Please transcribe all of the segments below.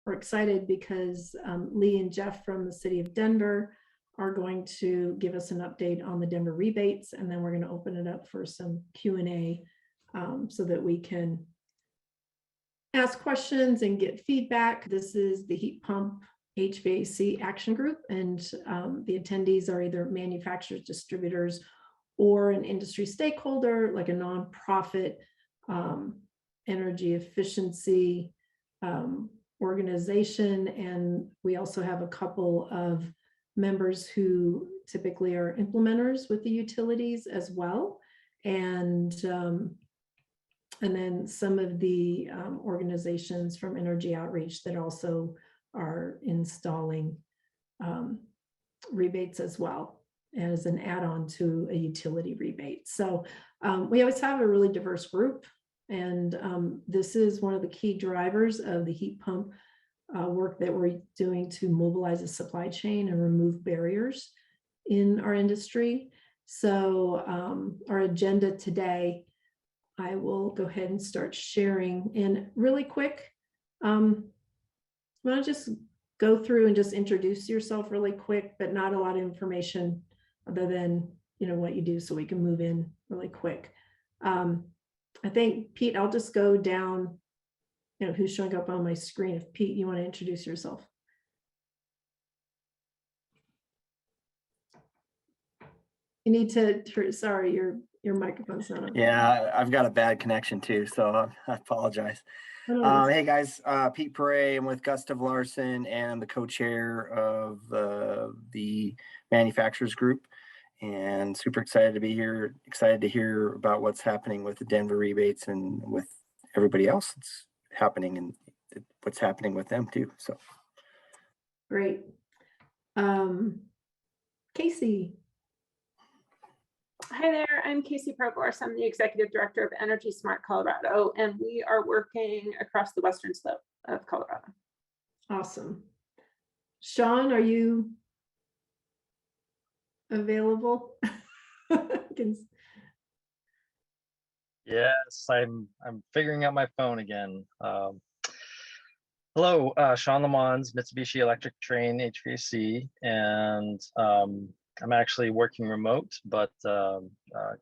we're excited because Lee and Jeff from the city of Denver are going to give us an update on the Denver rebates, and then we're going to open it up for some Q&A so that we can ask questions and get feedback. This is the heat pump HVAC action group, and the attendees are either manufacturers, distributors, or an industry stakeholder like a nonprofit energy efficiency organization. And we also have a couple of members who typically are implementers with the utilities as well. And then some of the organizations from Energy Outreach that also are installing rebates as well as an add-on to a utility rebate. So we always have a really diverse group, and this is one of the key drivers of the heat pump work that we're doing to mobilize the supply chain and remove barriers in our industry. So our agenda today, I will go ahead and start sharing. And really quick, want to just go through and just introduce yourself really quick, but not a lot of information other than, you know, what you do, so we can move in really quick. I think, Pete, I'll just go down, you know, who's showing up on my screen. If Pete, you want to introduce yourself. You need to, sorry, your microphone's not on. Yeah, I've got a bad connection too, so I apologize. Hey guys, Pete Perret. I'm with Gustav Larson, and I'm the co-chair of the manufacturers group, and super excited to be here. Excited to hear about what's happening with the Denver rebates and with everybody else that's happening, and what's happening with them too. So great. Casey. Hi there, I'm Casey Provorce. I'm the Executive Director of Energy Smart Colorado, and we are working across the western slope of Colorado. Awesome. Sean, are you available? Yes, I'm figuring out my phone again. Hello, Sean Lamons, Mitsubishi Electric Train HVAC, and I'm actually working remote, but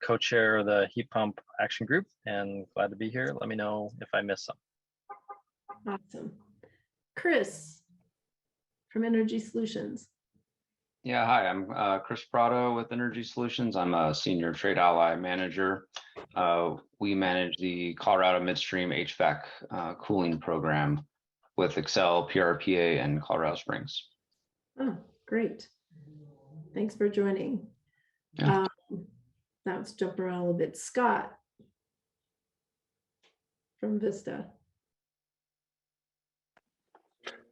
co-chair of the heat pump action group, and glad to be here. Let me know if I miss some. Awesome. Chris from Energy Solutions. Yeah, hi, I'm Chris Prado with Energy Solutions. I'm a senior trade ally manager. We manage the Colorado Midstream HVAC cooling program with Excel, PRPA, and Colorado Springs. Oh, great. Thanks for joining. Yeah. Now let's jump around a little bit. Scott from Vista.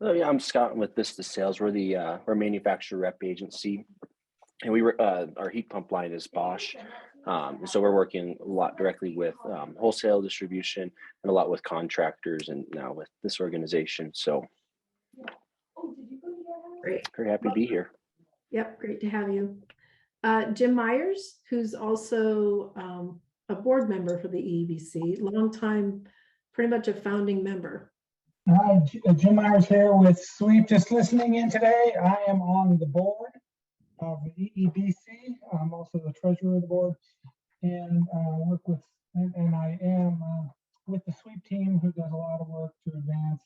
Oh yeah, I'm Scott with Vista Sales. We're a manufacturer rep agency, and our heat pump line is Bosch. So we're working a lot directly with wholesale distribution and a lot with contractors, and now with this organization. So Great. Very happy to be here. Yep, great to have you. Jim Myers, who's also a board member for the EEBC, longtime, pretty much a founding member. Hi, Jim Myers here with Sweep. Just listening in today. I am on the board of the EEBC. I'm also the treasurer of the board, and work with, and I am with the Sweep team, who does a lot of work to advance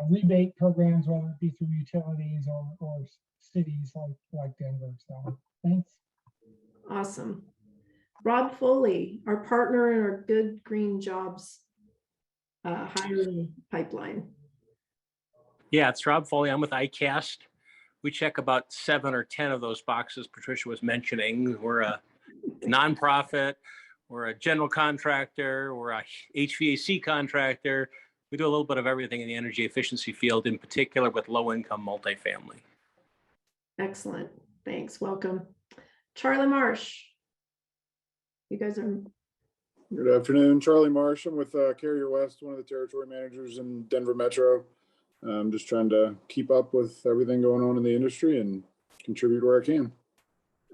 rebate programs, whether it be through utilities or cities like Denver. So thanks. Awesome. Rob Foley, our partner in our Good Green Jobs hiring pipeline. Yeah, it's Rob Foley. I'm with ICAST. We check about 7 or 10 of those boxes Patricia was mentioning. We're a nonprofit, we're a general contractor, we're a HVAC contractor. We do a little bit of everything in the energy efficiency field, in particular with low-income multifamily. Excellent. Thanks. Welcome. Charlie Marsh. You guys are... Good afternoon, Charlie Marsh. I'm with Carrier West, one of the territory managers in Denver Metro. I'm just trying to keep up with everything going on in the industry and contribute where I can.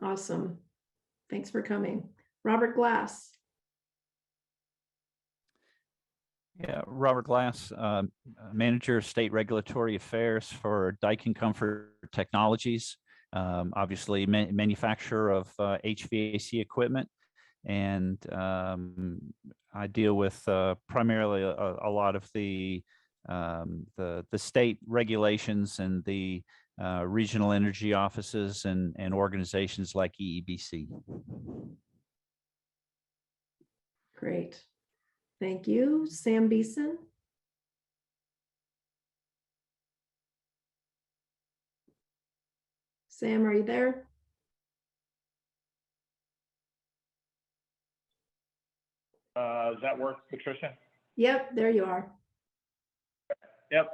Awesome. Thanks for coming. Robert Glass. Yeah, Robert Glass, Manager of State Regulatory Affairs for Daikin Comfort Technologies, obviously manufacturer of HVAC equipment. And I deal with primarily a lot of the state regulations and the regional energy offices and organizations like EEBC. Great. Thank you. Sam Beeson. Sam, are you there? Does that work, Patricia? Yep, there you are. Yep.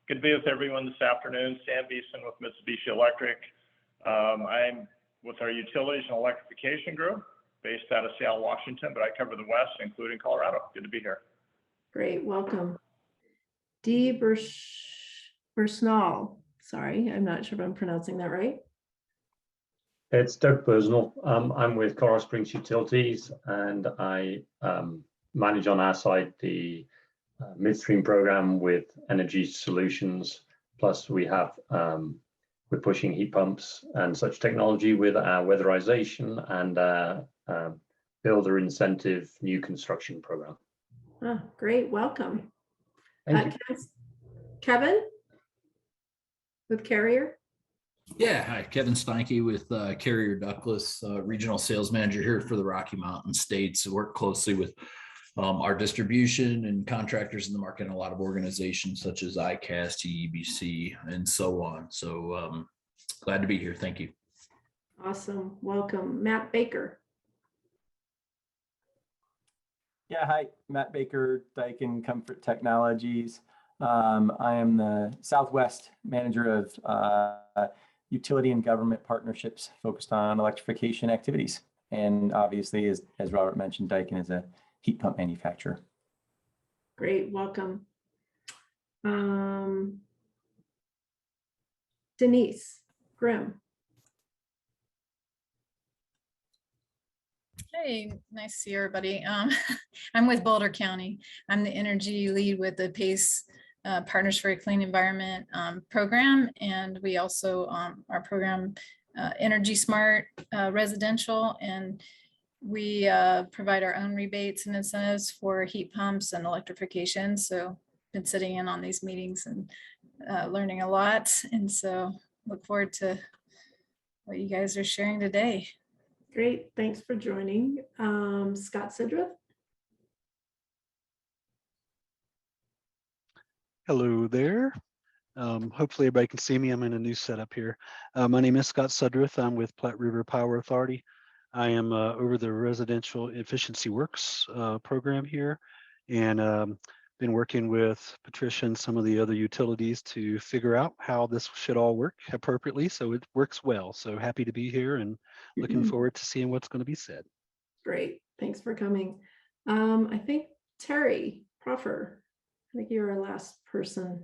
Good to be with everyone this afternoon. Sam Beeson with Mitsubishi Electric. I'm with our Utilities and Electrification group based out of Seattle, Washington, but I cover the West, including Colorado. Good to be here. Great, welcome. Dee Bursnall. Sorry, I'm not sure if I'm pronouncing that right. It's Doug Bursnall. I'm with Colorado Springs Utilities, and I manage on our side the midstream program with energy solutions. Plus, we have we're pushing heat pumps and such technology with our weatherization and builder incentive new construction program. Oh, great, welcome. Thank you. Kevin with Carrier. Yeah, hi, Kevin Steinke with Carrier Douglas, Regional Sales Manager here for the Rocky Mountain States. I work closely with our distribution and contractors in the market and a lot of organizations such as ICAST, EEBC, and so on. So glad to be here. Thank you. Awesome, welcome. Matt Baker. Yeah, hi, Matt Baker, Daikin Comfort Technologies. I am the Southwest Manager of Utility and Government Partnerships focused on electrification activities. And obviously, as Robert mentioned, Daikin is a heat pump manufacturer. Great, welcome. Denise Grimm. Hey, nice to see everybody. I'm with Boulder County. I'm the energy lead with the PACE Partners for a Clean Environment program. And we also, our program, Energy Smart Residential, and we provide our own rebates and incentives for heat pumps and electrification. So been sitting in on these meetings and learning a lot. And so look forward to what you guys are sharing today. Great, thanks for joining. Scott Sidruth. Hello there. Hopefully everybody can see me. I'm in a new setup here. My name is Scott Sudruth. I'm with Platte River Power Authority. I am over the Residential Efficiency Works program here, and been working with Patricia and some of the other utilities to figure out how this should all work appropriately so it works well. So happy to be here and looking forward to seeing what's going to be said. Great, thanks for coming. I think Terry Proffer, I think you're our last person.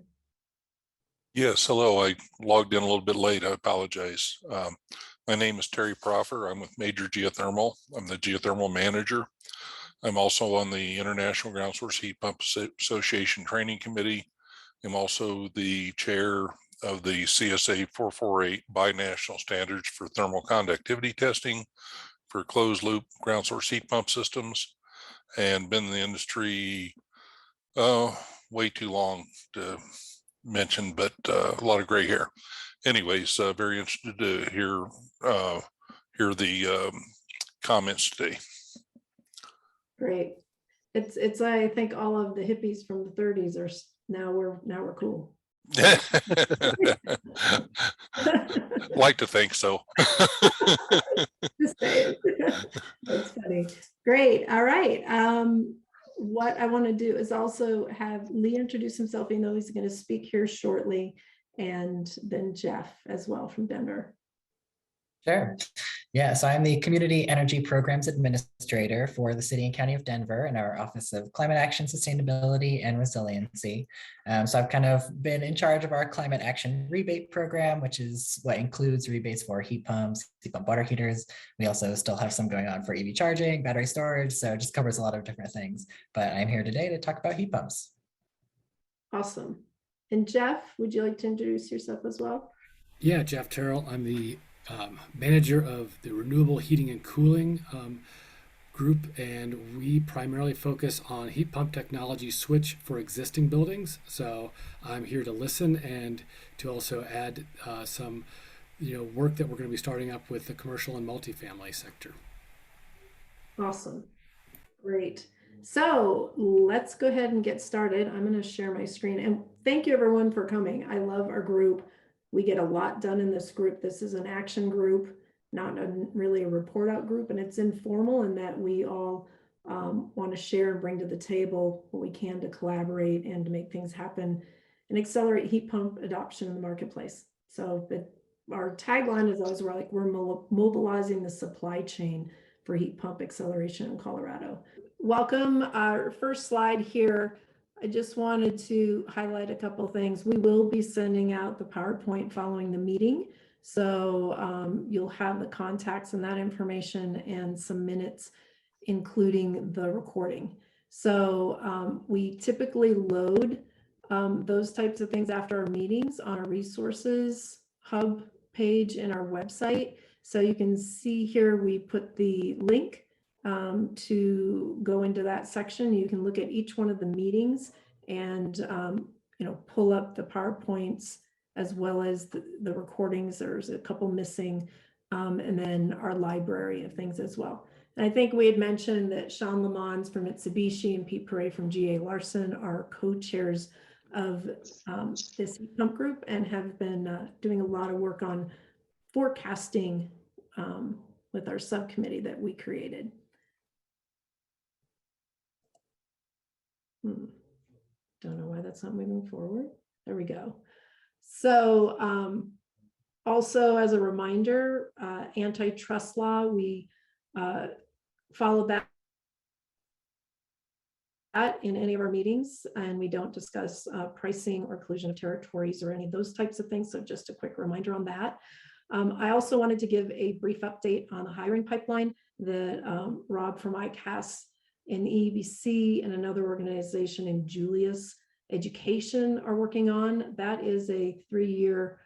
Yes, hello. I logged in a little bit late. I apologize. My name is Terry Proffer. I'm with Major Geothermal. I'm the Geothermal Manager. I'm also on the International Ground Source Heat Pump Association Training Committee. I'm also the chair of the CSA 448 binational standards for thermal conductivity testing for closed loop ground source heat pump systems, and been in the industry way too long to mention, but a lot of gray hair. Anyways, very interested to hear the comments today. Great. It's I think all of the hippies from the 30s are now we're cool. Like to think so. Just say it. That's funny. Great. All right. What I want to do is also have Lee introduce himself. You know, he's going to speak here shortly, and then Jeff as well from Denver. Sure. Yeah, so I'm the Community Energy Programs Administrator for the City and County of Denver in our Office of Climate Action, Sustainability, and Resiliency. So I've kind of been in charge of our Climate Action Rebate Program, which is what includes rebates for heat pumps, heat pump water heaters. We also still have some going on for EV charging, battery storage, so it just covers a lot of different things. But I'm here today to talk about heat pumps. Awesome. And Jeff, would you like to introduce yourself as well? Yeah, Jeff Tyrel. I'm the manager of the Renewable Heating and Cooling group, and we primarily focus on heat pump technology switch for existing buildings. So I'm here to listen and to also add some work that we're going to be starting up with the commercial and multifamily sector. Awesome. Great. So let's go ahead and get started. I'm going to share my screen, and thank you everyone for coming. I love our group. We get a lot done in this group. This is an action group, not really a report out group, and it's informal in that we all want to share and bring to the table what we can to collaborate and to make things happen and accelerate heat pump adoption in the marketplace. So our tagline is always we're mobilizing the supply chain for heat pump acceleration in Colorado. Welcome. Our first slide here. I just wanted to highlight a couple things. We will be sending out the PowerPoint following the meeting. So you'll have the contacts and that information and some minutes, including the recording. So we typically load those types of things after our meetings on our resources hub page in our website. So you can see here, we put the link to go into that section. You can look at each one of the meetings and pull up the PowerPoints as well as the recordings. There's a couple missing, and then our library of things as well. And I think we had mentioned that Sean Lamons from Mitsubishi and Pete Perret from GA Larson are co-chairs of this heat pump group and have been doing a lot of work on forecasting with our subcommittee that we created. Don't know why that's not moving forward. There we go. So also as a reminder, antitrust law, we follow that in any of our meetings, and we don't discuss pricing or collusion of territories or any of those types of things. So just a quick reminder on that. I also wanted to give a brief update on the hiring pipeline that Rob from ICAS in EEBC and another organization in Julius Education are working on. That is a 3-year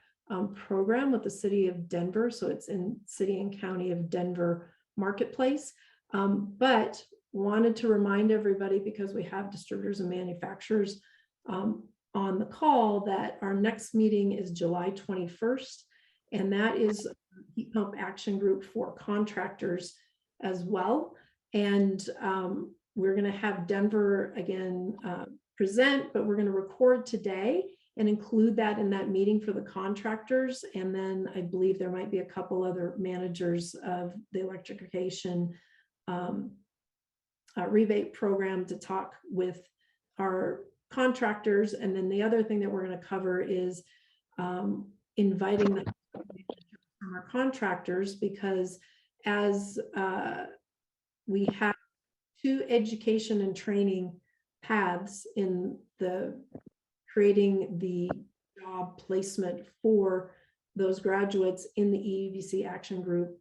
program with the city of Denver. So it's in city and county of Denver marketplace. But wanted to remind everybody, because we have distributors and manufacturers on the call, that our next meeting is July 21st. And that is a heat pump action group for contractors as well. And we're going to have Denver again present, but we're going to record today and include that in that meeting for the contractors. And then I believe there might be a couple other managers of the electrification rebate program to talk with our contractors. And then the other thing that we're going to cover is inviting them from our contractors, because as we have 2 education and training paths in the creating the job placement for those graduates in the EEBC action group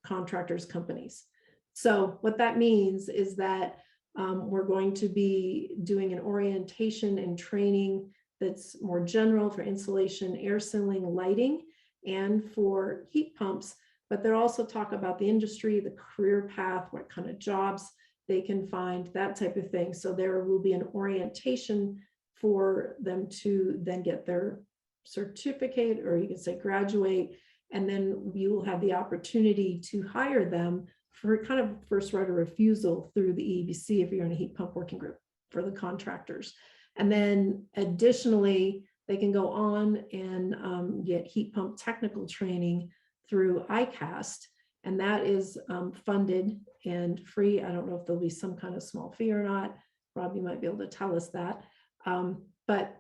contractors companies. So what that means is that we're going to be doing an orientation and training that's more general for insulation, air sealing, lighting, and for heat pumps. But they'll also talk about the industry, the career path, what kind of jobs they can find, that type of thing. So there will be an orientation for them to then get their certificate, or you can say graduate, and then you will have the opportunity to hire them for kind of first right of refusal through the EEBC if you're in a heat pump working group for the contractors. And then additionally, they can go on and get heat pump technical training through ICAST, and that is funded and free. I don't know if there'll be some kind of small fee or not. Rob, you might be able to tell us that. But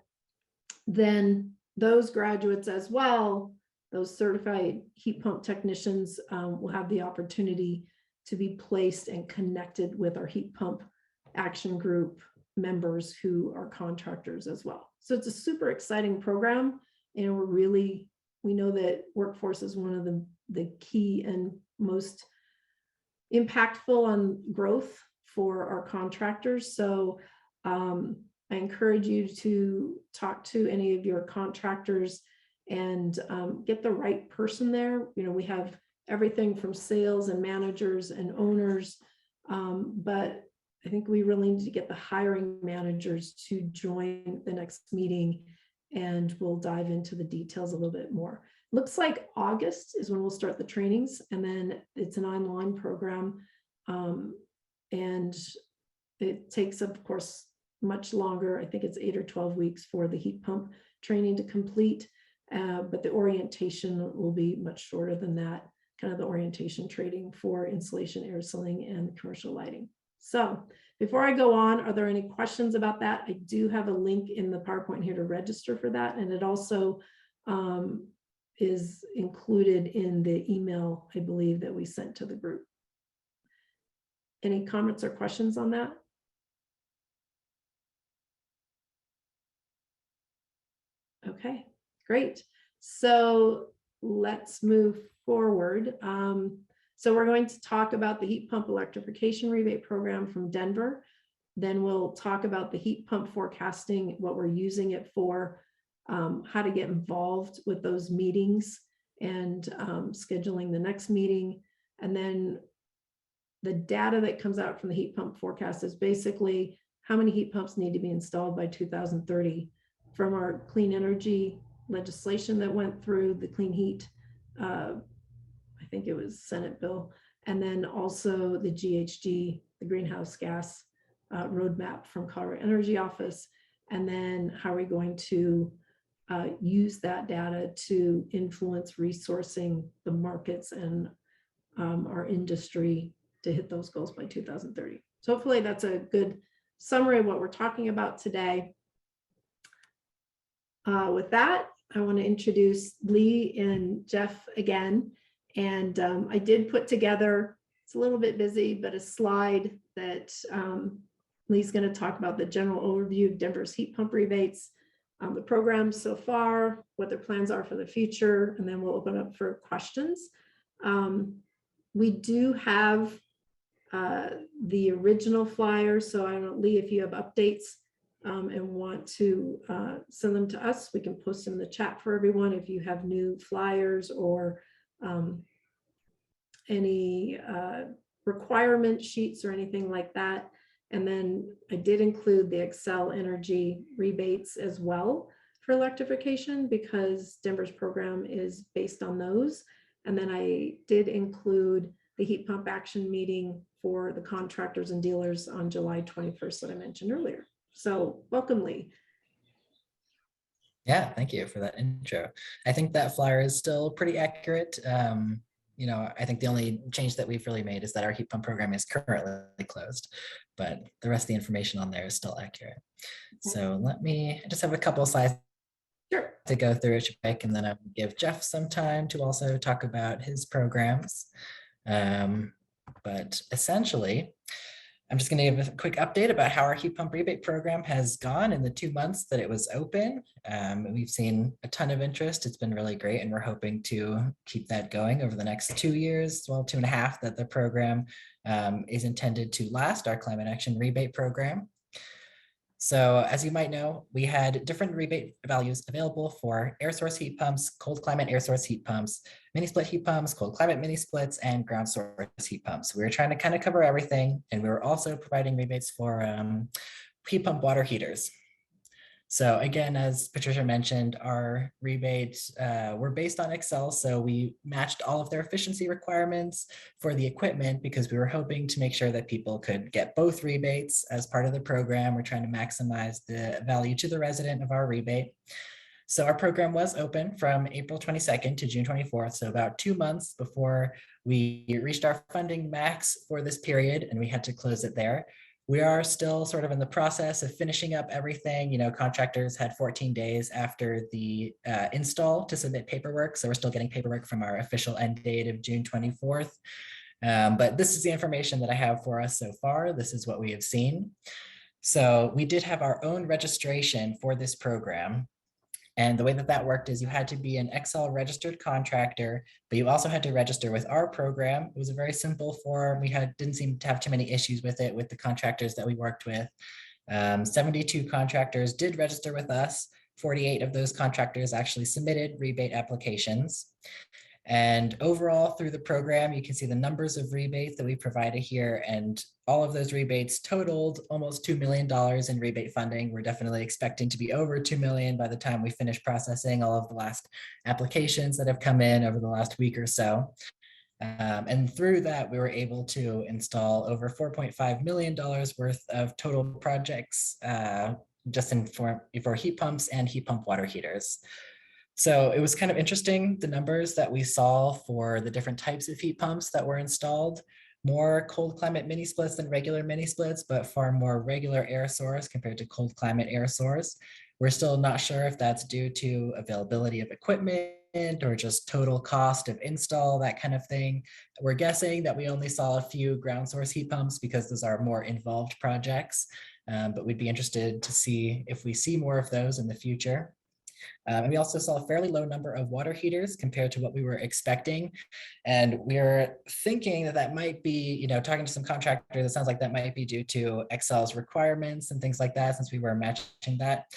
then those graduates as well those certified heat pump technicians will have the opportunity to be placed and connected with our heat pump action group members who are contractors as well. So it's a super exciting program, and we know that workforce is one of the key and most impactful on growth for our contractors. So I encourage you to talk to any of your contractors and get the right person there. You know, we have everything from sales and managers and owners, but I think we really need to get the hiring managers to join the next meeting, and we'll dive into the details a little bit more. Looks like August is when we'll start the trainings, and then it's an online program, and it takes, of course, much longer. I think it's 8 or 12 weeks for the heat pump training to complete, but the orientation will be much shorter than that, kind of the orientation training for insulation, air sealing, and commercial lighting. So before I go on, are there any questions about that? I do have a link in the PowerPoint here to register for that, and it also is included in the email, I believe, that we sent to the group. Any comments or questions on that? Okay, great. So let's move forward. So we're going to talk about the heat pump electrification rebate program from Denver. Then we'll talk about the heat pump forecasting, what we're using it for, how to get involved with those meetings, and scheduling the next meeting. And then the data that comes out from the heat pump forecast is basically how many heat pumps need to be installed by 2030 from our clean energy legislation that went through, the clean heat, I think it was Senate bill, and then also the GHG, the greenhouse gas roadmap from Colorado Energy Office. And then how are we going to use that data to influence resourcing the markets and our industry to hit those goals by 2030. So hopefully that's a good summary of what we're talking about today. With that, I want to introduce Lee and Jeff again. And I did put together, it's a little bit busy, but a slide that Lee's going to talk about the general overview of Denver's heat pump rebates, the program so far, what their plans are for the future, and then we'll open up for questions. We do have the original flyer, so I don't know, Lee, if you have updates and want to send them to us, we can post them in the chat for everyone. If you have new flyers or any requirement sheets or anything like that. And then I did include the Xcel Energy rebates as well for electrification, because Denver's program is based on those. And then I did include the heat pump action meeting for the contractors and dealers on July 21st that I mentioned earlier. So welcome, Lee. Yeah, thank you for that intro. I think that flyer is still pretty accurate. You know, I think the only change that we've really made is that our heat pump program is currently closed, but the rest of the information on there is still accurate. So I just have a couple of slides to go through it quick, and then I'll give Jeff some time to also talk about his programs. But essentially, I'm just going to give a quick update about how our heat pump rebate program has gone in the 2 months that it was open. We've seen a ton of interest. It's been really great, and we're hoping to keep that going over the next 2 years, well, 2.5 that the program is intended to last, our climate action rebate program. So as you might know, we had different rebate values available for air source heat pumps, cold climate air source heat pumps, mini split heat pumps, cold climate mini splits, and ground source heat pumps. We were trying to kind of cover everything, and we were also providing rebates for heat pump water heaters. So again, as Patricia mentioned, our rebates were based on Xcel. So we matched all of their efficiency requirements for the equipment because we were hoping to make sure that people could get both rebates as part of the program. We're trying to maximize the value to the resident of our rebate. So our program was open from April 22nd to June 24th. So about 2 months before we reached our funding max for this period, and we had to close it there. We are still sort of in the process of finishing up everything. You know, contractors had 14 days after the install to submit paperwork. So we're still getting paperwork from our official end date of June 24th. But this is the information that I have for us so far. This is what we have seen. So we did have our own registration for this program. And the way that that worked is you had to be an Excel registered contractor, but you also had to register with our program. It was a very simple form. We didn't seem to have too many issues with it with the contractors that we worked with. 72 contractors did register with us. 48 of those contractors actually submitted rebate applications. And overall through the program, you can see the numbers of rebates that we provided here, and all of those rebates totaled almost $2 million in rebate funding. We're definitely expecting to be over 2 million by the time we finish processing all of the last applications that have come in over the last week or so. And through that, we were able to install over $4.5 million worth of total projects just for heat pumps and heat pump water heaters. So it was kind of interesting, the numbers that we saw for the different types of heat pumps that were installed. More cold climate mini splits than regular mini splits, but far more regular air source compared to cold climate air source. We're still not sure if that's due to availability of equipment or just total cost of install, that kind of thing. We're guessing that we only saw a few ground source heat pumps because those are more involved projects, but we'd be interested to see if we see more of those in the future. And we also saw a fairly low number of water heaters compared to what we were expecting. And we're thinking that that might be, you know, talking to some contractors, it sounds like that might be due to Excel's requirements and things like that, since we were matching that.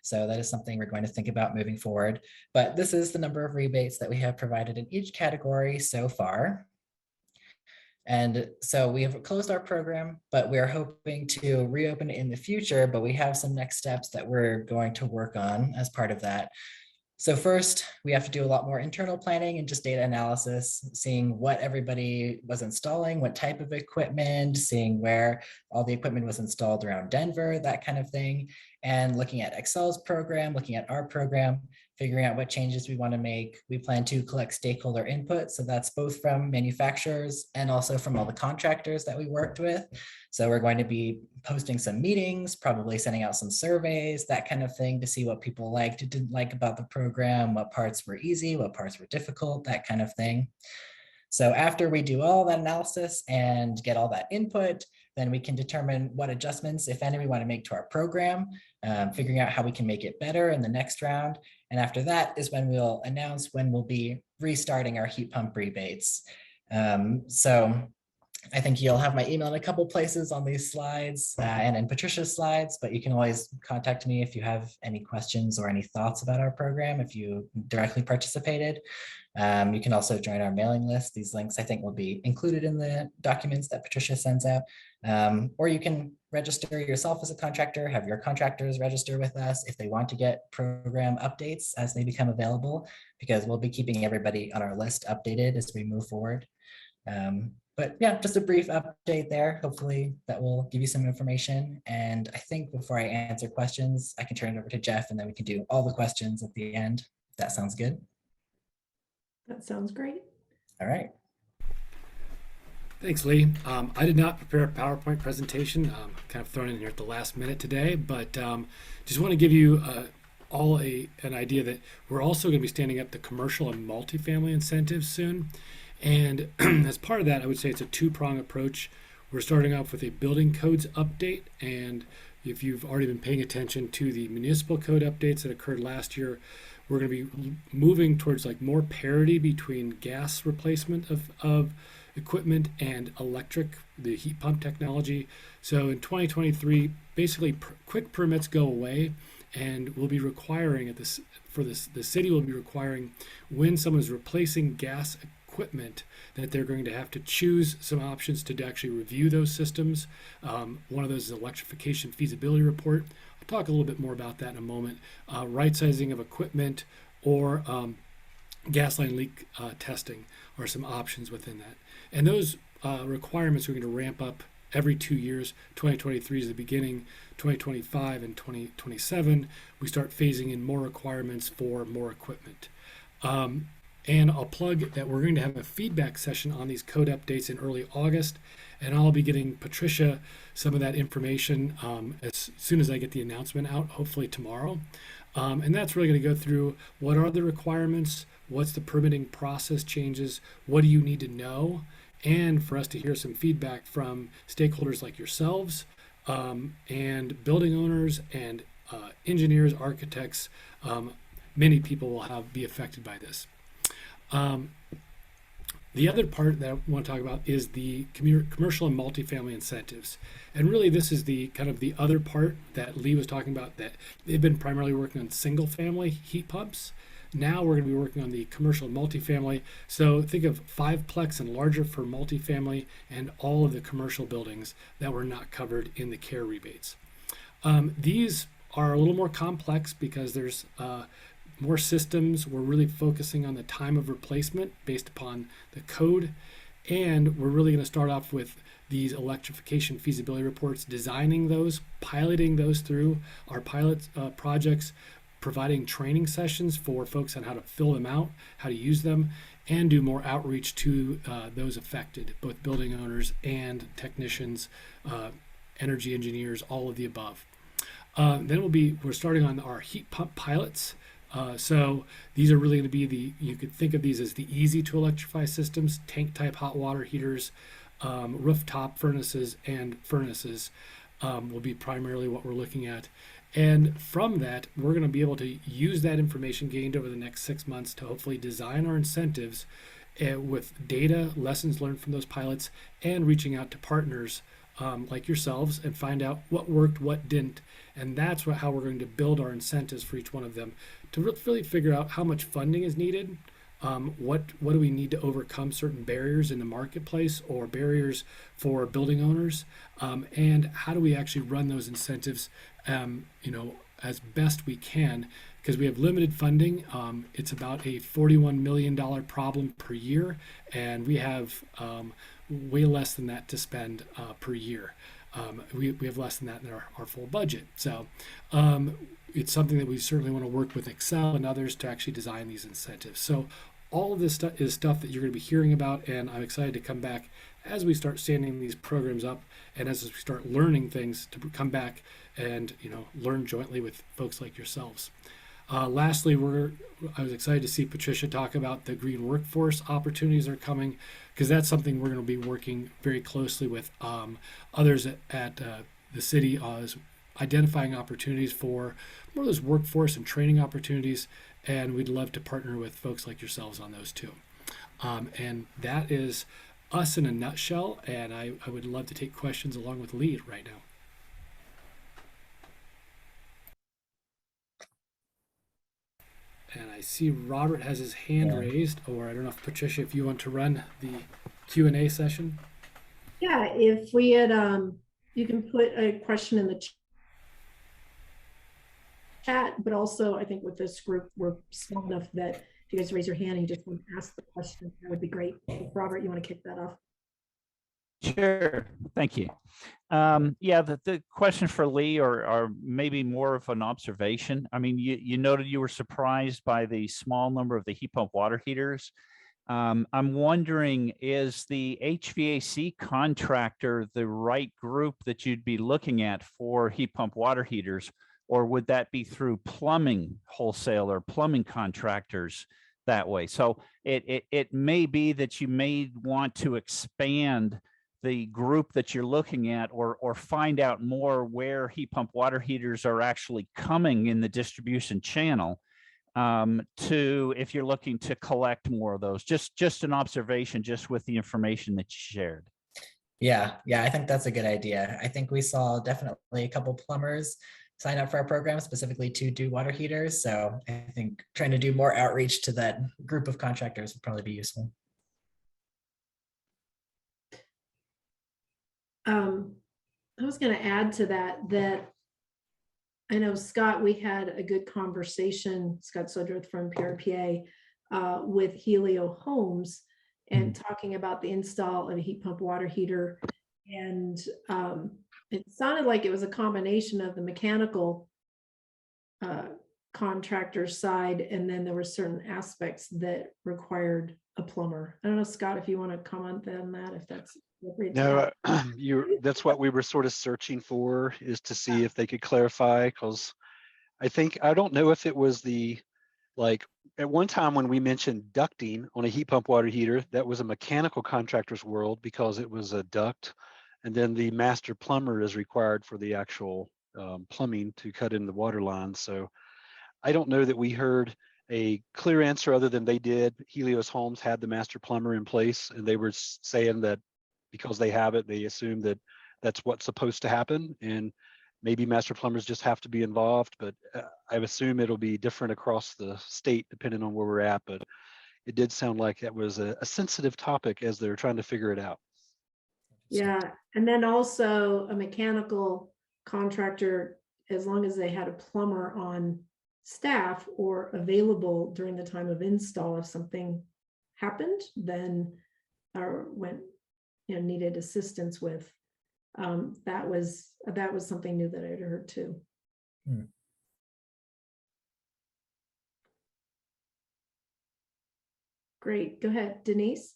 So that is something we're going to think about moving forward. But this is the number of rebates that we have provided in each category so far. And so we have closed our program, but we're hoping to reopen it in the future, but we have some next steps that we're going to work on as part of that. So first, we have to do a lot more internal planning and just data analysis, seeing what everybody was installing, what type of equipment, seeing where all the equipment was installed around Denver, that kind of thing, and looking at Excel's program, looking at our program, figuring out what changes we want to make. We plan to collect stakeholder input. So that's both from manufacturers and also from all the contractors that we worked with. So we're going to be posting some meetings, probably sending out some surveys, that kind of thing, to see what people liked and didn't like about the program, what parts were easy, what parts were difficult, that kind of thing. So after we do all that analysis and get all that input, then we can determine what adjustments, if any, we want to make to our program, figuring out how we can make it better in the next round. And after that is when we'll announce when we'll be restarting our heat pump rebates. So I think you'll have my email in a couple places on these slides and in Patricia's slides, but you can always contact me if you have any questions or any thoughts about our program, if you directly participated. You can also join our mailing list. These links I think will be included in the documents that Patricia sends out. Or you can register yourself as a contractor, have your contractors register with us if they want to get program updates as they become available, because we'll be keeping everybody on our list updated as we move forward. But yeah, just a brief update there. Hopefully that will give you some information. And I think before I answer questions, I can turn it over to Jeff, and then we can do all the questions at the end. If that sounds good. That sounds great. All right. Thanks, Lee. I did not prepare a PowerPoint presentation, kind of thrown in here at the last minute today, but just want to give you all an idea that we're also going to be standing up the commercial and multifamily incentives soon. And as part of that, I would say it's a two-prong approach. We're starting off with a building codes update. And if you've already been paying attention to the municipal code updates that occurred last year, we're going to be moving towards like more parity between gas replacement of equipment and electric, the heat pump technology. So in 2023, basically quick permits go away, and we'll be requiring the city will be requiring, when someone is replacing gas equipment, that they're going to have to choose some options to actually review those systems. One of those is electrification feasibility report. I'll talk a little bit more about that in a moment. Right sizing of equipment or gas line leak testing are some options within that. And those requirements are going to ramp up every 2 years. 2023 is the beginning. 2025 and 2027, we start phasing in more requirements for more equipment. And I'll plug that we're going to have a feedback session on these code updates in early August. And I'll be getting Patricia some of that information as soon as I get the announcement out, hopefully tomorrow. And that's really going to go through what are the requirements, what's the permitting process changes, what do you need to know, and for us to hear some feedback from stakeholders like yourselves and building owners and engineers, architects. Many people will be affected by this. The other part that I want to talk about is the commercial and multifamily incentives. And really this is the kind of the other part that Lee was talking about, that they've been primarily working on single family heat pumps. Now we're going to be working on the commercial and multifamily. So think of 5-plex and larger for multifamily and all of the commercial buildings that were not covered in the CARE rebates. These are a little more complex because there's more systems. We're really focusing on the time of replacement based upon the code. And we're really going to start off with these electrification feasibility reports, designing those, piloting those through our pilot projects, providing training sessions for folks on how to fill them out, how to use them, and do more outreach to those affected, both building owners and technicians, energy engineers, all of the above. Then we're starting on our heat pump pilots. So these are really going to be you could think of these as the easy to electrify systems, tank type hot water heaters, rooftop furnaces, and furnaces will be primarily what we're looking at. And from that, we're going to be able to use that information gained over the next 6 months to hopefully design our incentives with data, lessons learned from those pilots, and reaching out to partners like yourselves and find out what worked, what didn't. And that's how we're going to build our incentives for each one of them to really figure out how much funding is needed, what do we need to overcome certain barriers in the marketplace or barriers for building owners, and how do we actually run those incentives as best we can, because we have limited funding. It's about a $41 million problem per year, and we have way less than that to spend per year. We have less than that in our full budget. So it's something that we certainly want to work with Excel and others to actually design these incentives. So all of this stuff is stuff that you're going to be hearing about, and I'm excited to come back as we start standing these programs up and as we start learning things to come back and learn jointly with folks like yourselves. Lastly, I was excited to see Patricia talk about the green workforce opportunities that are coming, because that's something we're going to be working very closely with others at the city, identifying opportunities for more of those workforce and training opportunities, and we'd love to partner with folks like yourselves on those too. And that is us in a nutshell, and I would love to take questions along with Lee right now. And I see Robert has his hand raised, or I don't know if Patricia, if you want to run the Q&A session. Yeah, if we had, you can put a question in the chat, but also I think with this group, we're small enough that if you guys raise your hand and you just want to ask the question, that would be great. Robert, you want to kick that off? Sure, thank you. Yeah, the question for Lee, or maybe more of an observation. I mean, you noted you were surprised by the small number of the heat pump water heaters. I'm wondering, is the HVAC contractor the right group that you'd be looking at for heat pump water heaters, or would that be through plumbing wholesaler, plumbing contractors that way? So it may be that you may want to expand the group that you're looking at, or find out more where heat pump water heaters are actually coming in the distribution channel, to, if you're looking to collect more of those. Just an observation, just with the information that you shared. Yeah, I think that's a good idea. I think we saw definitely a couple plumbers sign up for our program specifically to do water heaters. So I think trying to do more outreach to that group of contractors would probably be useful. I was going to add to that I know, Scott, we had a good conversation, Scott Sodrith from PRPA, with Helio Homes, and talking about the install of a heat pump water heater. And it sounded like it was a combination of the mechanical contractor side, and then there were certain aspects that required a plumber. I don't know, Scott, if you want to comment on that, if that's appropriate. No, that's what we were sort of searching for, is to see if they could clarify, because I don't know if it was like at one time when we mentioned ducting on a heat pump water heater, that was a mechanical contractor's world because it was a duct, and then the master plumber is required for the actual plumbing to cut in the water line. So I don't know that we heard a clear answer other than they did. Helios Homes had the master plumber in place, and they were saying that because they have it, they assume that that's what's supposed to happen, and maybe master plumbers just have to be involved, but I assume it'll be different across the state depending on where we're at. But it did sound like that was a sensitive topic as they're trying to figure it out. Yeah, and then also a mechanical contractor, as long as they had a plumber on staff or available during the time of install, if something happened, then or when needed assistance with, that was something new that I'd heard too. Great, go ahead, Denise.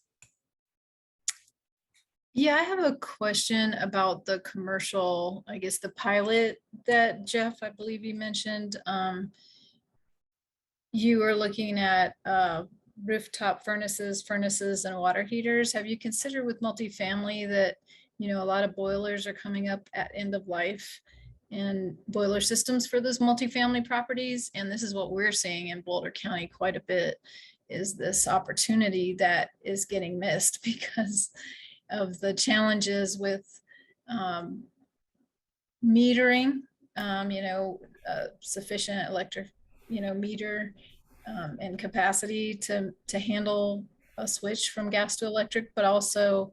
Yeah, I have a question about the commercial, I guess the pilot that Jeff, I believe you mentioned. You were looking at rooftop furnaces and water heaters. Have you considered with multifamily that, a lot of boilers are coming up at end of life and boiler systems for those multifamily properties? And this is what we're seeing in Boulder County quite a bit, is this opportunity that is getting missed because of the challenges with metering, sufficient electric, meter and capacity to handle a switch from gas to electric, but also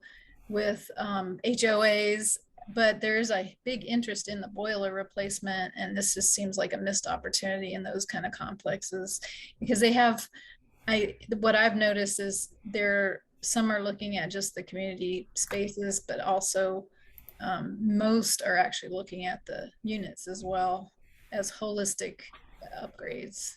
with HOAs. But there is a big interest in the boiler replacement, and this just seems like a missed opportunity in those kind of complexes, because they have, what I've noticed is some are looking at just the community spaces, but also most are actually looking at the units as well as holistic upgrades.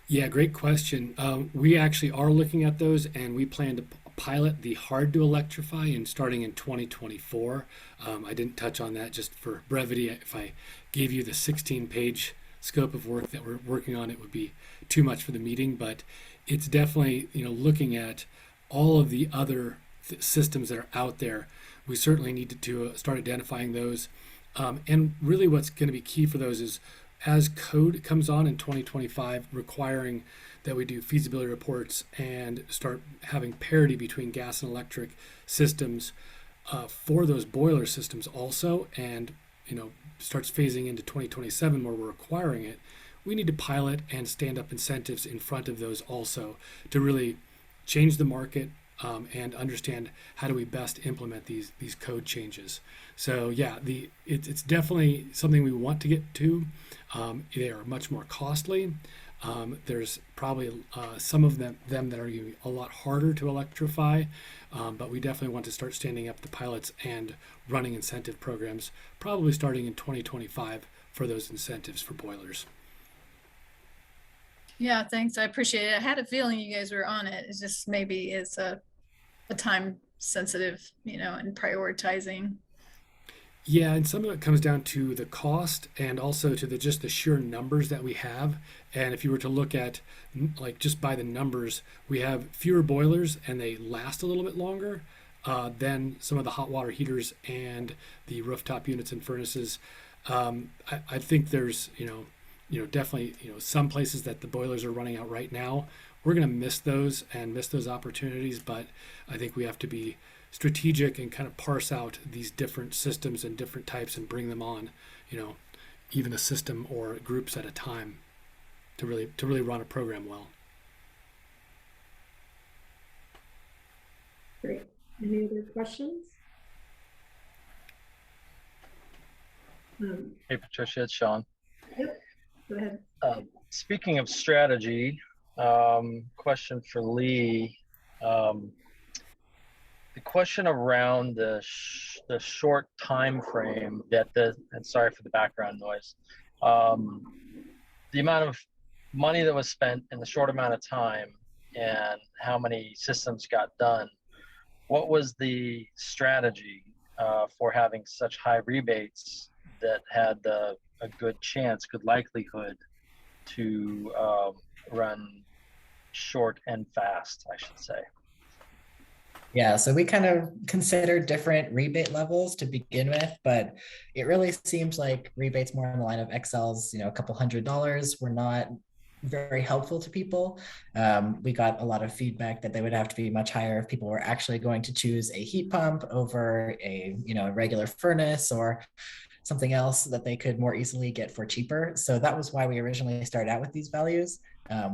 Yeah, great question. We actually are looking at those, and we plan to pilot the hard to electrify and starting in 2024. I didn't touch on that just for brevity. If I gave you the 16-page scope of work that we're working on, it would be too much for the meeting, but it's definitely, looking at all of the other systems that are out there. We certainly need to start identifying those. And really what's going to be key for those is, as code comes on in 2025, requiring that we do feasibility reports and start having parity between gas and electric systems for those boiler systems also, and starts phasing into 2027 where we're requiring it, we need to pilot and stand up incentives in front of those also to really change the market and understand how do we best implement these code changes. So yeah, it's definitely something we want to get to. They are much more costly. There's probably some of them that are going to be a lot harder to electrify, but we definitely want to start standing up the pilots and running incentive programs, probably starting in 2025 for those incentives for boilers. Yeah, thanks. I appreciate it. I had a feeling you guys were on it. It's just maybe it's a time sensitive, and prioritizing. Yeah, and some of it comes down to the cost and also to just the sheer numbers that we have. And if you were to look at just by the numbers, we have fewer boilers and they last a little bit longer than some of the hot water heaters and the rooftop units and furnaces. I think there's definitely some places that the boilers are running out right now. We're going to miss those opportunities, but I think we have to be strategic and kind of parse out these different systems and different types and bring them on, even a system or groups at a time to really run a program well. Great. Any other questions? Hey, Patricia, it's Sean. Yep, go ahead. Speaking of strategy, question for Lee. The question around the short time frame that and sorry for the background noise, the amount of money that was spent in the short amount of time and how many systems got done, what was the strategy for having such high rebates that had a good chance, good likelihood to run short and fast, I should say? Yeah, so we kind of considered different rebate levels to begin with, but it really seems like rebates more in the line of XL's, a couple $100 were not very helpful to people. We got a lot of feedback that they would have to be much higher if people were actually going to choose a heat pump over a regular furnace or something else that they could more easily get for cheaper. So that was why we originally started out with these values.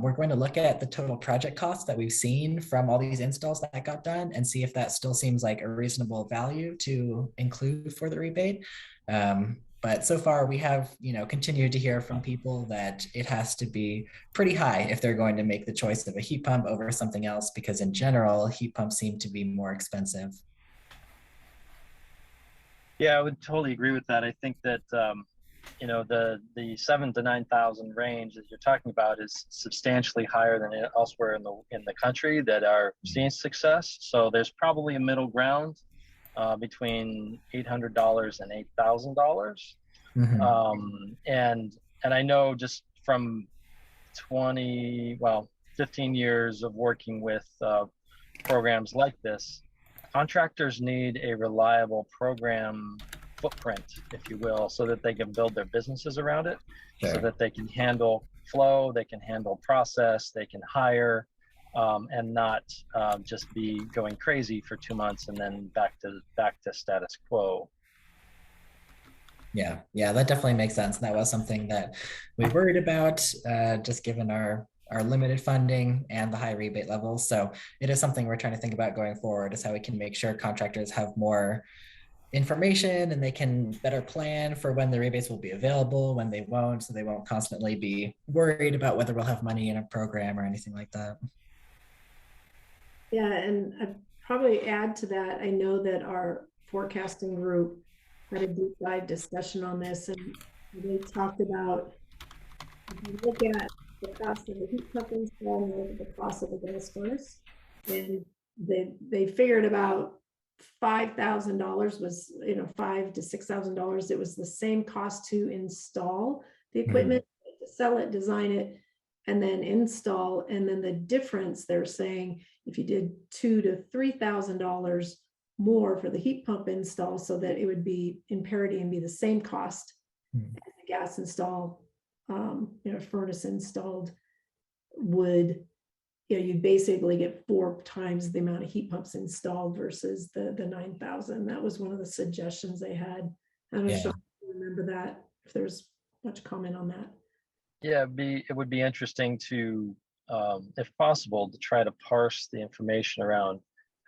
We're going to look at the total project costs that we've seen from all these installs that got done and see if that still seems like a reasonable value to include for the rebate. But so far we have, continued to hear from people that it has to be pretty high if they're going to make the choice of a heat pump over something else, because in general, heat pumps seem to be more expensive. Yeah, I would totally agree with that. I think that the 7,000 to 9,000 range that you're talking about is substantially higher than elsewhere in the country that are seeing success. So there's probably a middle ground between $800 and $8,000. And I know just from 15 years of working with programs like this, contractors need a reliable program footprint, if you will, so that they can build their businesses around it, so that they can handle flow, they can handle process, they can hire, and not just be going crazy for 2 months and then back to status quo. Yeah, that definitely makes sense. That was something that we worried about, just given our limited funding and the high rebate levels. So it is something we're trying to think about going forward, is how we can make sure contractors have more information and they can better plan for when the rebates will be available, when they won't, so they won't constantly be worried about whether we'll have money in a program or anything like that. Yeah, and I'd probably add to that, I know that our forecasting group had a deep dive discussion on this, and they talked about, if you look at the cost of the heat pump install and look at the cost of the gas furnace, and they figured about $5,000 was, $5,000 to $6,000. It was the same cost to install the equipment, to sell it, design it, and then install. And then the difference, they're saying, if you did $2,000 to $3,000 more for the heat pump install, so that it would be in parity and be the same cost as the gas install, furnace installed, would, you basically get 4 times the amount of heat pumps installed versus the 9,000. That was one of the suggestions they had. I'm not sure if you remember that, if there's much comment on that. Yeah, it would be interesting to, if possible, to try to parse the information around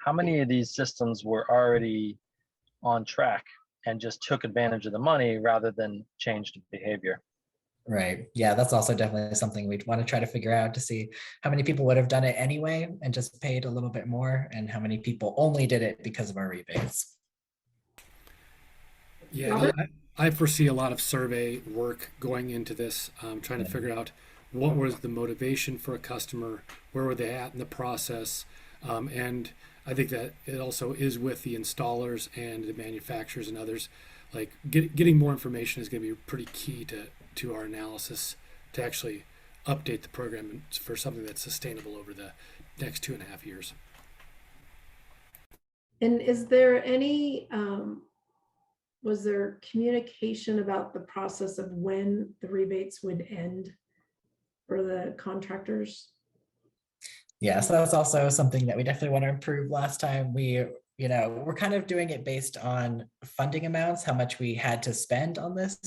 how many of these systems were already on track and just took advantage of the money rather than changed behavior. Right. Yeah, that's also definitely something we'd want to try to figure out, to see how many people would have done it anyway and just paid a little bit more, and how many people only did it because of our rebates. Yeah, I foresee a lot of survey work going into this, trying to figure out what was the motivation for a customer, where were they at in the process, and I think that it also is with the installers and the manufacturers and others. Like getting more information is going to be pretty key to our analysis, to actually update the program for something that's sustainable over the next 2.5 years. And is there any, was there communication about the process of when the rebates would end for the contractors? Yeah, so that's also something that we definitely want to improve. Last time we're kind of doing it based on funding amounts, how much we had to spend on this.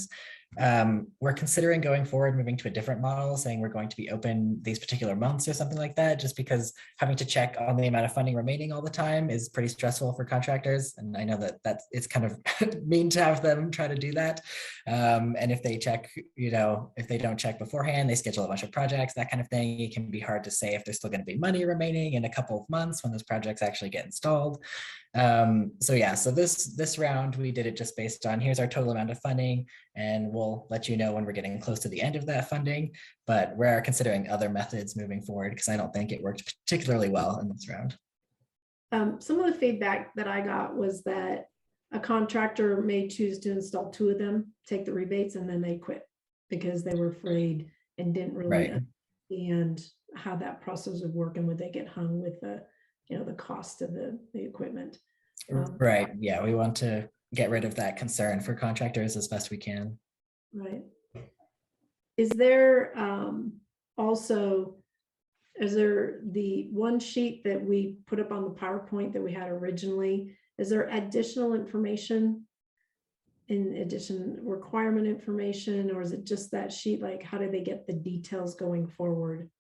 We're considering going forward, moving to a different model, saying we're going to be open these particular months or something like that, just because having to check on the amount of funding remaining all the time is pretty stressful for contractors. And I know that it's kind of mean to have them try to do that. And if they check, if they don't check beforehand, they schedule a bunch of projects, that kind of thing. It can be hard to say if there's still going to be money remaining in a couple of months when those projects actually get installed. So yeah, so this round we did it just based on here's our total amount of funding, and we'll let you know when we're getting close to the end of that funding. But we're considering other methods moving forward because I don't think it worked particularly well in this round. Some of the feedback that I got was that a contractor may choose to install 2 of them, take the rebates, and then they quit because they were afraid and didn't really understand how that process would work, and would they get hung with the, the cost of the equipment. Right. Yeah, we want to get rid of that concern for contractors as best we can. Right. Is there is there the one sheet that we put up on the PowerPoint that we had originally? Is there additional information, in addition requirement information, or is it just that sheet? Like, how do they get the details going forward?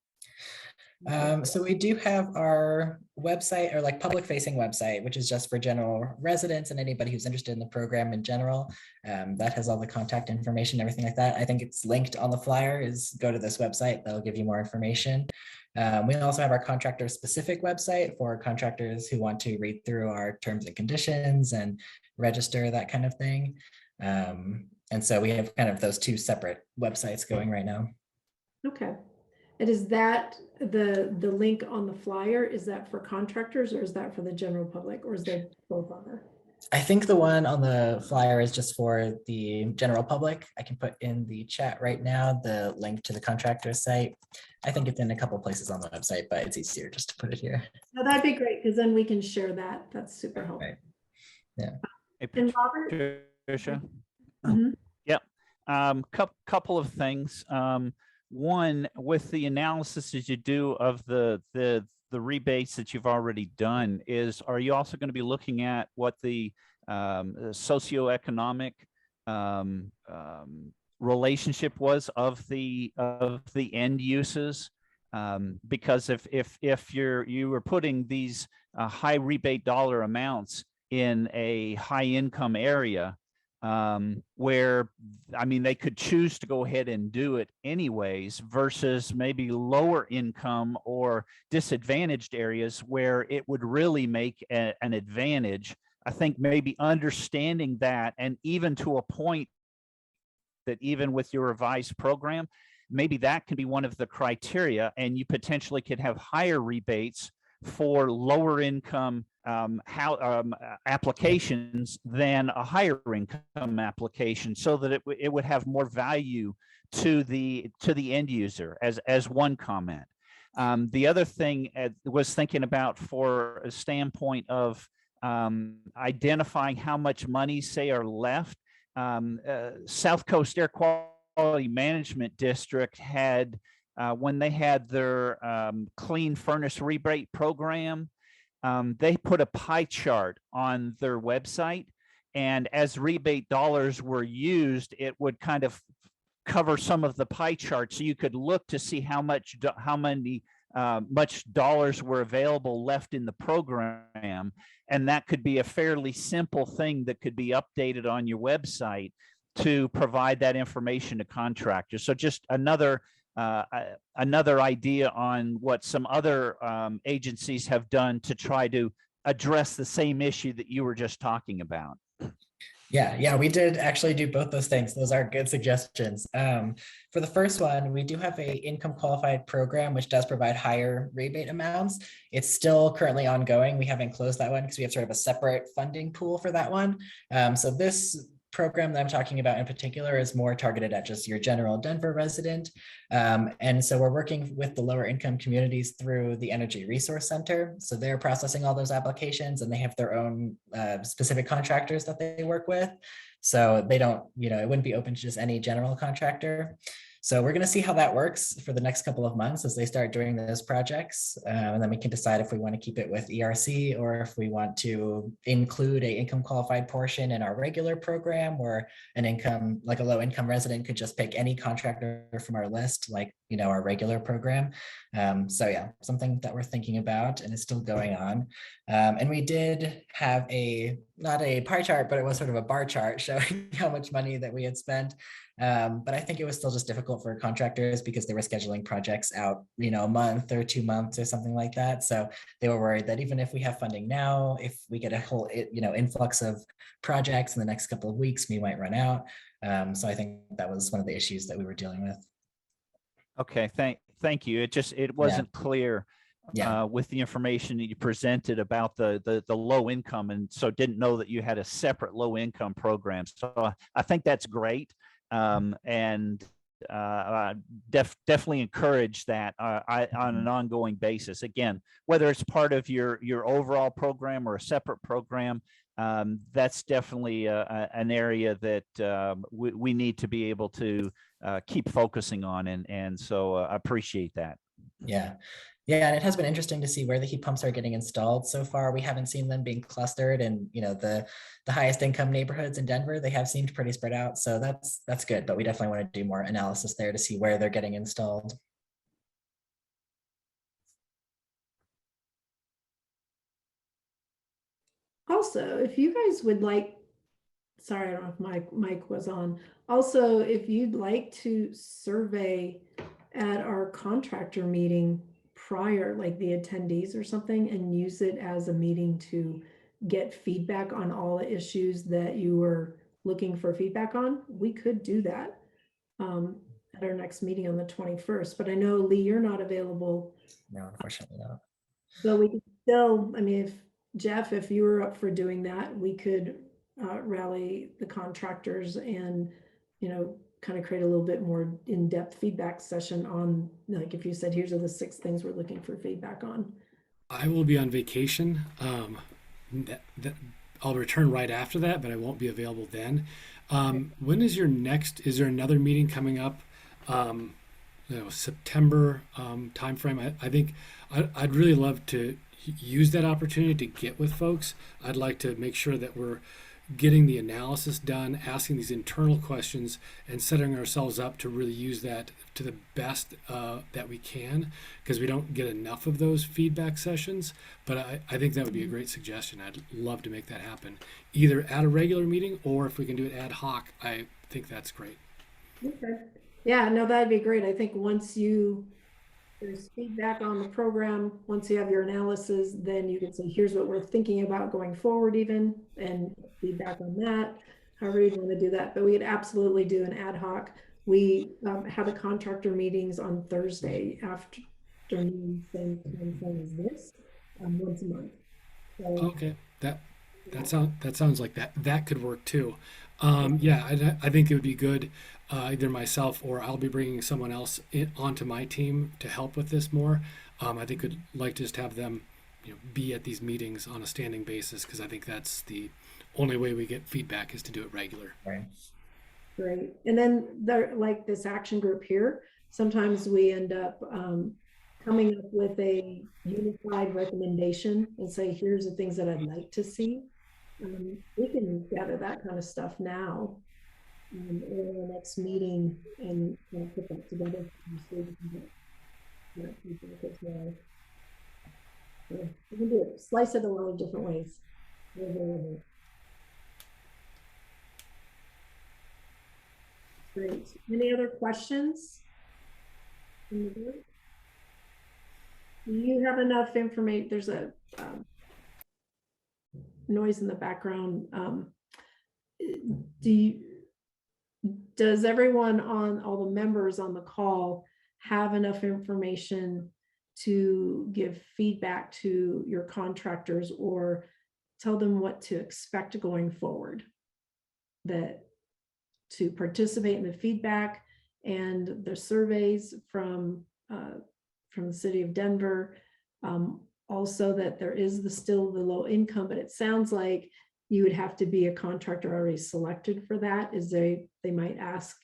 So we do have our website, or like public facing website, which is just for general residents and anybody who's interested in the program in general. That has all the contact information, everything like that. I think it's linked on the flyer. Is go to this website, that'll give you more information. We also have our contractor specific website for contractors who want to read through our terms and conditions and register, that kind of thing. And so we have kind of those 2 separate websites going right now. Okay. And is that the link on the flyer, is that for contractors, or is that for the general public, or is there both on there? I think the one on the flyer is just for the general public. I can put in the chat right now the link to the contractor site. I think it's in a couple places on the website, but it's easier just to put it here. No, that'd be great, because then we can share that. That's super helpful. Right. Yeah. And Robert? Patricia? Mm-hmm. Yep. Couple of things. One, with the analysis that you do of the rebates that you've already done, are you also going to be looking at what the socioeconomic relationship was of the end uses? Because if you were putting these high rebate dollar amounts in a high income area, where, I mean, they could choose to go ahead and do it anyways, versus maybe lower income or disadvantaged areas where it would really make an advantage. I think maybe understanding that, and even to a point that even with your revised program, maybe that can be one of the criteria, and you potentially could have higher rebates for lower income applications than a higher income application, so that it would have more value to the end user, as one comment. The other thing was thinking about, for a standpoint of identifying how much money, say, are left. South Coast Air Quality Management District had, when they had their clean furnace rebate program, they put a pie chart on their website, and as rebate dollars were used, it would kind of cover some of the pie chart, so you could look to see how much dollars were available left in the program, and that could be a fairly simple thing that could be updated on your website to provide that information to contractors. So just another idea on what some other agencies have done to try to address the same issue that you were just talking about. Yeah, we did actually do both those things. Those are good suggestions. For the first one, we do have a income qualified program, which does provide higher rebate amounts. It's still currently ongoing. We haven't closed that one because we have sort of a separate funding pool for that one. So this program that I'm talking about in particular is more targeted at just your general Denver resident. And so we're working with the lower income communities through the Energy Resource Center. So they're processing all those applications, and they have their own specific contractors that they work with. So they don't, it wouldn't be open to just any general contractor. So we're going to see how that works for the next couple of months as they start doing those projects. And then we can decide if we want to keep it with ERC, or if we want to include a income qualified portion in our regular program, where an income, like a low income resident, could just pick any contractor from our list, like, our regular program. So yeah, something that we're thinking about and is still going on. And we did have not a pie chart, but it was sort of a bar chart showing how much money that we had spent. But I think it was still just difficult for contractors because they were scheduling projects out, a month or 2 months or something like that. So they were worried that even if we have funding now, if we get a whole, influx of projects in the next couple of weeks, we might run out. So I think that was one of the issues that we were dealing with. Okay, thank you. It wasn't clear with the information that you presented about the low income, and so didn't know that you had a separate low income program. So I think that's great, and definitely encourage that on an ongoing basis. Again, whether it's part of your overall program or a separate program, that's definitely an area that we need to be able to keep focusing on, and so I appreciate that. Yeah, and it has been interesting to see where the heat pumps are getting installed. So far, we haven't seen them being clustered, and the highest income neighborhoods in Denver, they have seemed pretty spread out. So that's good, but we definitely want to do more analysis there to see where they're getting installed. Also, if you guys would like, sorry, I don't know if my mic was on. Also, if you'd like to survey at our contractor meeting prior, like the attendees or something, and use it as a meeting to get feedback on all the issues that you were looking for feedback on, we could do that at our next meeting on the 21st. But I know, Lee, you're not available. No, unfortunately not. So we could still, I mean, Jeff, if you were up for doing that, we could rally the contractors and, kind of create a little bit more in-depth feedback session on, like, if you said, here's are the 6 things we're looking for feedback on. I will be on vacation. I'll return right after that, but I won't be available then. When is is there another meeting coming up? September timeframe. I think I'd really love to use that opportunity to get with folks. I'd like to make sure that we're getting the analysis done, asking these internal questions, and setting ourselves up to really use that to the best that we can, because we don't get enough of those feedback sessions. But I think that would be a great suggestion. I'd love to make that happen, either at a regular meeting or if we can do it ad hoc. I think that's great. Okay. Yeah, no, that'd be great. I think once there's feedback on the program, once you have your analysis, then you can say, here's what we're thinking about going forward even, and feedback on that, however you want to do that. But we could absolutely do an ad hoc. We have a contractor meetings on Thursday afternoon, same time as this, once a month. So, okay, that sounds like that could work too. Yeah, I think it would be good. Either myself or I'll be bringing someone else onto my team to help with this more. I think I'd like to just have them, be at these meetings on a standing basis, because I think that's the only way we get feedback is to do it regular. Right. Great. And then like this action group here, sometimes we end up coming up with a unified recommendation and say, here's the things that I'd like to see. We can gather that kind of stuff now in the next meeting and put that together. So we can do it, slice it a lot of different ways. Great. Any other questions? Do you have enough information? There's a noise in the background. Does everyone on all the members on the call have enough information to give feedback to your contractors or tell them what to expect going forward? That to participate in the feedback and the surveys from the city of Denver. Also that there is still the low income, but it sounds like you would have to be a contractor already selected for that. They might ask,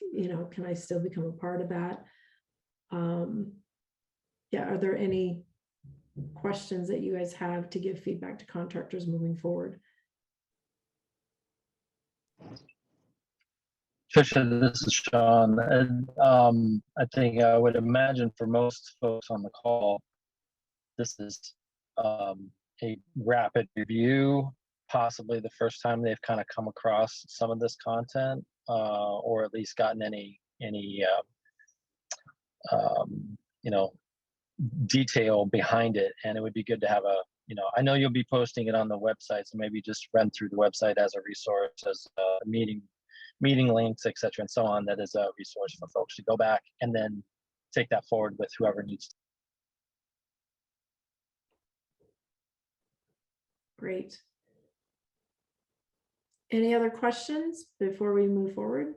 can I still become a part of that? Yeah, are there any questions that you guys have to give feedback to contractors moving forward? Trisha, this is Sean, and I think I would imagine for most folks on the call, this is a rapid review, possibly the first time they've kind of come across some of this content. or at least gotten any detail behind it. And it would be good to have I know you'll be posting it on the website, so maybe just run through the website as a resource, as meeting links, etc., and so on. That is a resource for folks to go back and then take that forward with whoever needs to. Great. Any other questions before we move forward?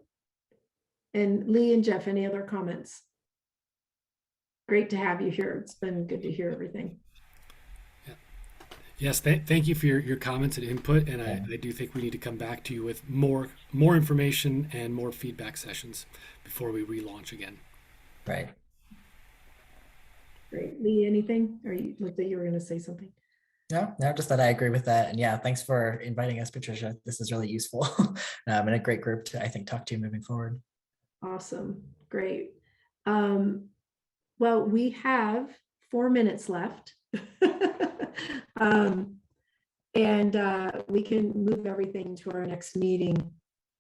And Lee and Jeff, any other comments? Great to have you here. It's been good to hear everything. Yes, thank you for your comments and input, and I do think we need to come back to you with more information and more feedback sessions before we relaunch again. Right. Great. Lee, anything? Or you looked like you were going to say something? No, just that I agree with that. And yeah, thanks for inviting us, Patricia. This is really useful and a great group to, I think, talk to moving forward. Awesome. Great. Well, we have 4 minutes left. And we can move everything to our next meeting.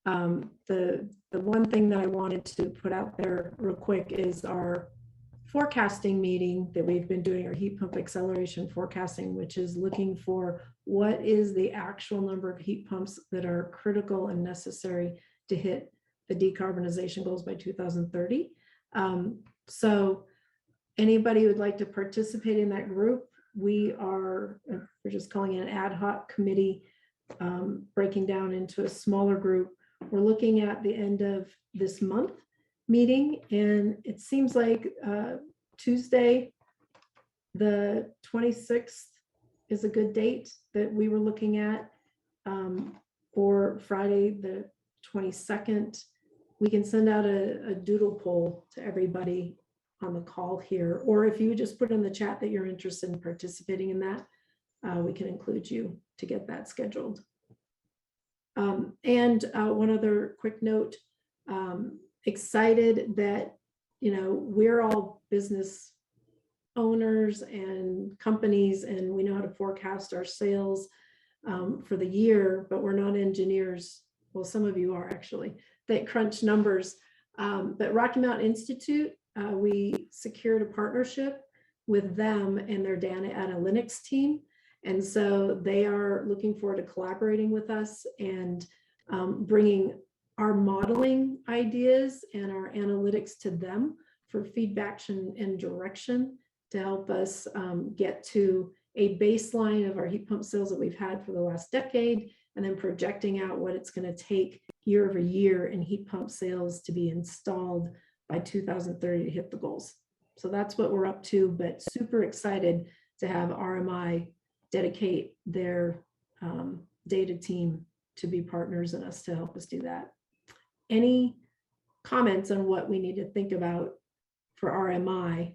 The one thing that I wanted to put out there real quick is our forecasting meeting that we've been doing, our heat pump acceleration forecasting, which is looking for what is the actual number of heat pumps that are critical and necessary to hit the decarbonization goals by 2030. So anybody who would like to participate in that group, we're just calling it an ad hoc committee, breaking down into a smaller group. We're looking at the end of this month meeting, and it seems like Tuesday, the 26th is a good date that we were looking at, or Friday, the 22nd. We can send out a doodle poll to everybody on the call here, or if you just put in the chat that you're interested in participating in that, we can include you to get that scheduled. And one other quick note, excited that, we're all business owners and companies, and we know how to forecast our sales for the year, but we're not engineers. Well, some of you are actually, that crunch numbers. But Rocky Mountain Institute, we secured a partnership with them and their data analytics team. And so they are looking forward to collaborating with us and bringing our modeling ideas and our analytics to them for feedback and direction to help us get to a baseline of our heat pump sales that we've had for the last decade, and then projecting out what it's going to take year over year in heat pump sales to be installed by 2030 to hit the goals. So that's what we're up to, but super excited to have RMI dedicate their data team to be partners in us to help us do that. Any comments on what we need to think about for RMI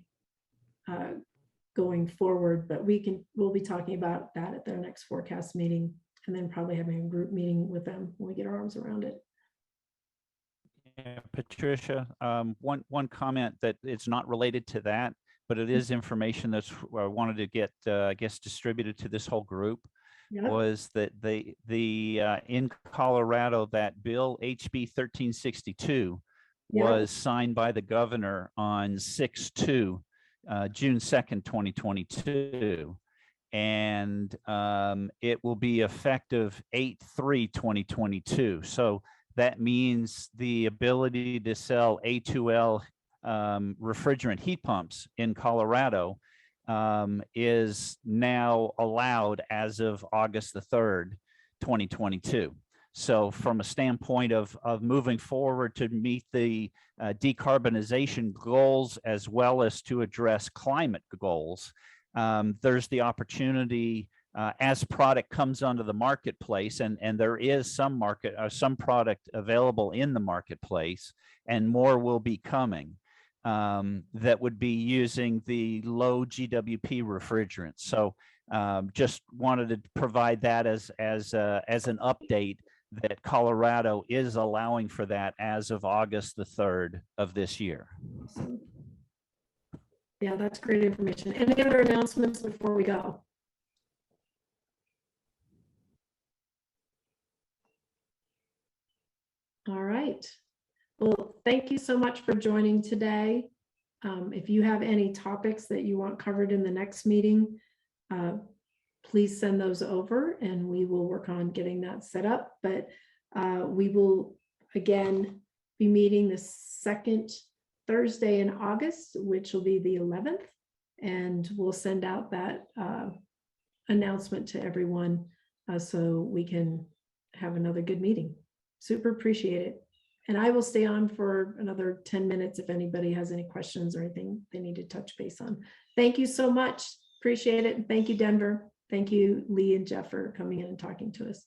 going forward? But we'll be talking about that at their next forecast meeting, and then probably having a group meeting with them when we get our arms around it. Yeah, Patricia, one comment that it's not related to that, but it is information that's I wanted to get, I guess, distributed to this whole group. Yep. Was that in Colorado, that bill HB 1362 was signed by the governor on June 2nd, 2022. And it will be effective 8/3/2022. So that means the ability to sell A2L refrigerant heat pumps in Colorado is now allowed as of August the 3rd, 2022. So from a standpoint of moving forward to meet the decarbonization goals, as well as to address climate goals, there's the opportunity as product comes onto the marketplace, and there is some product available in the marketplace, and more will be coming, that would be using the low GWP refrigerants. So just wanted to provide that as an update that Colorado is allowing for that as of August the 3rd of this year. Awesome. Yeah, that's great information. Any other announcements before we go? All right. Well, thank you so much for joining today. If you have any topics that you want covered in the next meeting, please send those over and we will work on getting that set up. But we will again be meeting the second Thursday in August, which will be the 11th. And we'll send out that announcement to everyone so we can have another good meeting. Super appreciate it. And I will stay on for another 10 minutes if anybody has any questions or anything they need to touch base on. Thank you so much. Appreciate it. Thank you, Denver. Thank you, Lee and Jeff, for coming in and talking to us.